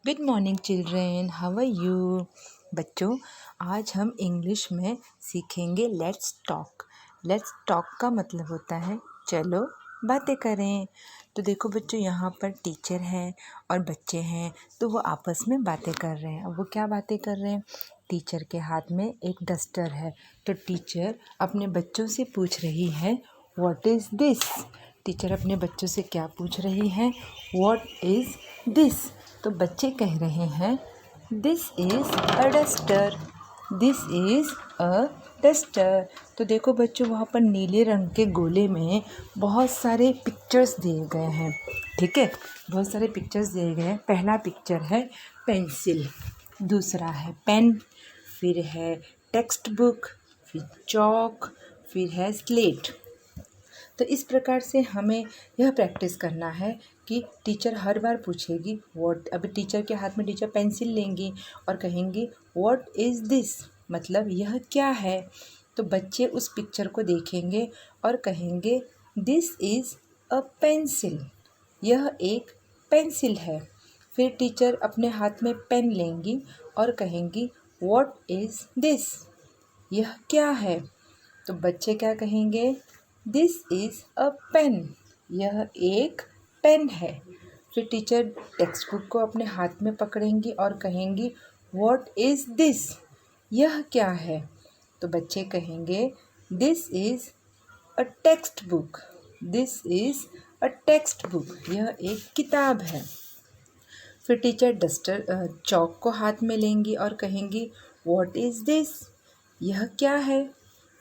Good morning children, how are you. बच्चों, आज हम इंग्लिश में सीखेंगे लेट्स टॉक। लेट्स टॉक का मतलब होता है चलो बातें करें। तो देखो बच्चों, यहाँ पर टीचर हैं और बच्चे हैं, तो वो आपस में बातें कर रहे हैं। वो क्या बातें कर रहे हैं? टीचर के हाथ में एक डस्टर है, तो टीचर अपने बच्चों से पूछ रही है व्हाट इज़ दिस। टीचर अपने बच्चों से क्या पूछ रही है? What is this. तो बच्चे कह रहे हैं this is a duster, this is a duster. तो देखो बच्चों, वहाँ पर नीले रंग के गोले में बहुत सारे पिक्चर्स दिए गए हैं। ठीक है, बहुत सारे पिक्चर्स दिए गए हैं। पहला पिक्चर है पेंसिल, दूसरा है पेन, फिर है टेक्स्ट बुक, फिर चॉक, फिर है स्लेट। तो इस प्रकार से हमें यह प्रैक्टिस करना है कि टीचर हर बार पूछेगी व्हाट। अभी टीचर के हाथ में टीचर पेंसिल लेंगी और कहेंगी व्हाट इज़ दिस, मतलब यह क्या है। तो बच्चे उस पिक्चर को देखेंगे और कहेंगे दिस इज़ अ पेंसिल, यह एक पेंसिल है। फिर टीचर अपने हाथ में पेन लेंगी और कहेंगी व्हाट इज़ दिस, यह क्या है। तो बच्चे क्या कहेंगे? दिस इज़ अ पेन, यह एक पेन है। फिर टीचर टेक्स्ट बुक को अपने हाथ में पकड़ेंगी और कहेंगी व्हाट इज़ दिस, यह क्या है। तो बच्चे कहेंगे this is a text book, this is a text book, यह एक किताब है। फिर टीचर चॉक को हाथ में लेंगी और कहेंगी व्हाट इज़ दिस, यह क्या है।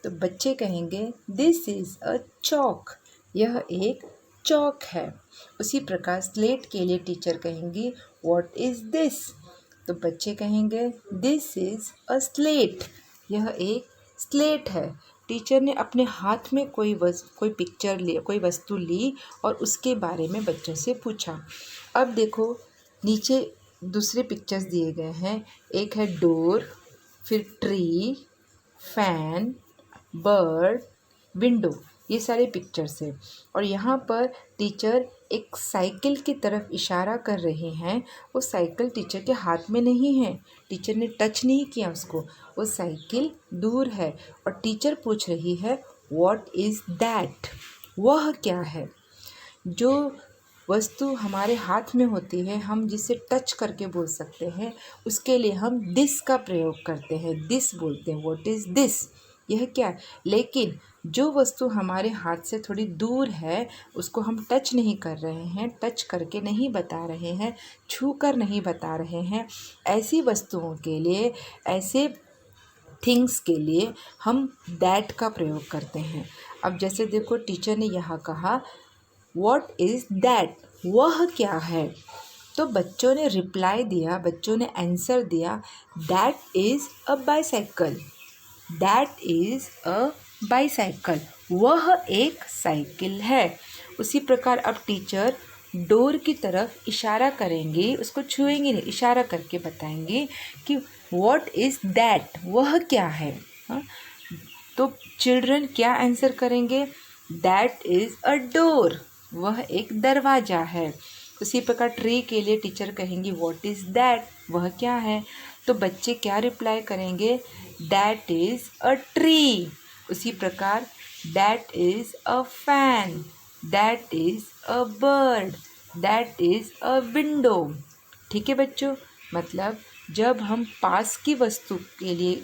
तो बच्चे कहेंगे दिस इज़ अ चॉक, यह एक चॉक है। उसी प्रकार स्लेट के लिए टीचर कहेंगी व्हाट इज़ दिस, तो बच्चे कहेंगे दिस इज़ अ स्लेट, यह एक स्लेट है। टीचर ने अपने हाथ में कोई पिक्चर ली, कोई वस्तु ली और उसके बारे में बच्चों से पूछा। अब देखो नीचे दूसरे पिक्चर्स दिए गए हैं। एक है डोर, फिर ट्री, फैन, बर्ड, विंडो, ये सारे पिक्चर्स हैं। और यहाँ पर टीचर एक साइकिल की तरफ इशारा कर रहे हैं। वो साइकिल टीचर के हाथ में नहीं है, टीचर ने टच नहीं किया उसको, वो साइकिल दूर है। और टीचर पूछ रही है व्हाट इज़ दैट, वह क्या है। जो वस्तु हमारे हाथ में होती है, हम जिसे टच करके बोल सकते हैं, उसके लिए हम दिस का प्रयोग करते हैं, दिस बोलते हैं, व्हाट इज़ दिस, यह क्या है। लेकिन जो वस्तु हमारे हाथ से थोड़ी दूर है, उसको हम टच नहीं कर रहे हैं, टच करके नहीं बता रहे हैं, छू कर नहीं बता रहे हैं, ऐसी वस्तुओं के लिए, ऐसे थिंग्स के लिए हम दैट का प्रयोग करते हैं। अब जैसे देखो, टीचर ने यहाँ कहा व्हाट इज़ दैट, वह क्या है। तो बच्चों ने रिप्लाई दिया, बच्चों ने आंसर दिया that is a bicycle, that is a bicycle, वह एक साइकिल है। उसी प्रकार अब टीचर डोर की तरफ इशारा करेंगी, उसको छुएंगी नहीं, इशारा करके बताएंगी कि व्हाट इज़ दैट, वह क्या है। हाँ? तो चिल्ड्रन क्या आंसर करेंगे? दैट इज़ अ डोर, वह एक दरवाज़ा है। उसी प्रकार ट्री के लिए टीचर कहेंगी व्हाट इज़ दैट, वह क्या है। तो बच्चे क्या रिप्लाई करेंगे? That is a tree. उसी प्रकार that is a fan, that is a bird, that is a window. ठीक है बच्चों, मतलब जब हम पास की वस्तु के लिए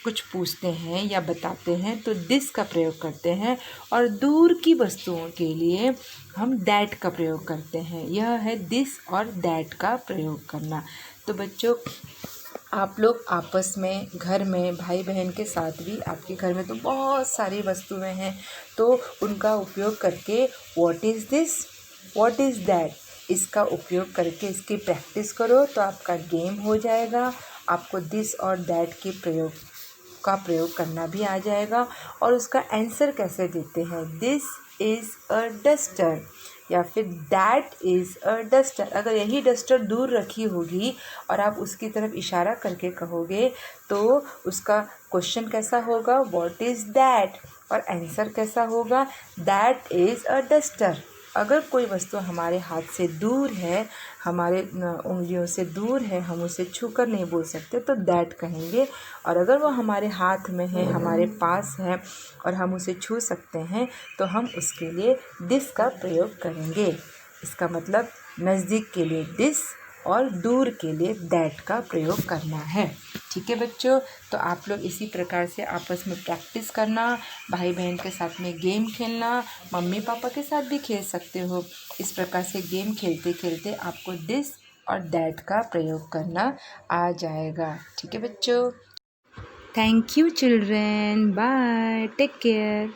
कुछ पूछते हैं या बताते हैं तो दिस का प्रयोग करते हैं, और दूर की वस्तुओं के लिए हम दैट का प्रयोग करते हैं। यह है दिस और दैट का प्रयोग करना। तो बच्चों, आप लोग आपस में, घर में, भाई बहन के साथ भी, आपके घर में तो बहुत सारी वस्तुएं हैं, तो उनका उपयोग करके what is this, what is that, इसका उपयोग करके इसकी प्रैक्टिस करो तो आपका गेम हो जाएगा। आपको दिस और दैट के प्रयोग करना भी आ जाएगा। और उसका आंसर कैसे देते हैं, दिस इज़ अ डस्टर या फिर दैट इज़ अ डस्टर। अगर यही डस्टर दूर रखी होगी और आप उसकी तरफ इशारा करके कहोगे तो उसका क्वेश्चन कैसा होगा, व्हाट इज़ दैट, और आंसर कैसा होगा, दैट इज़ अ डस्टर। अगर कोई वस्तु हमारे हाथ से दूर है, हमारे उंगलियों से दूर है, हम उसे छूकर नहीं बोल सकते तो दैट कहेंगे। और अगर वो हमारे हाथ में है, हमारे पास है और हम उसे छू सकते हैं तो हम उसके लिए दिस का प्रयोग करेंगे। इसका मतलब नज़दीक के लिए दिस और दूर के लिए दैट का प्रयोग करना है। ठीक है बच्चों, तो आप लोग इसी प्रकार से आपस में प्रैक्टिस करना, भाई बहन के साथ में गेम खेलना, मम्मी पापा के साथ भी खेल सकते हो। इस प्रकार से गेम खेलते खेलते आपको दिस और दैट का प्रयोग करना आ जाएगा। ठीक है बच्चों, thank you children, bye, take care.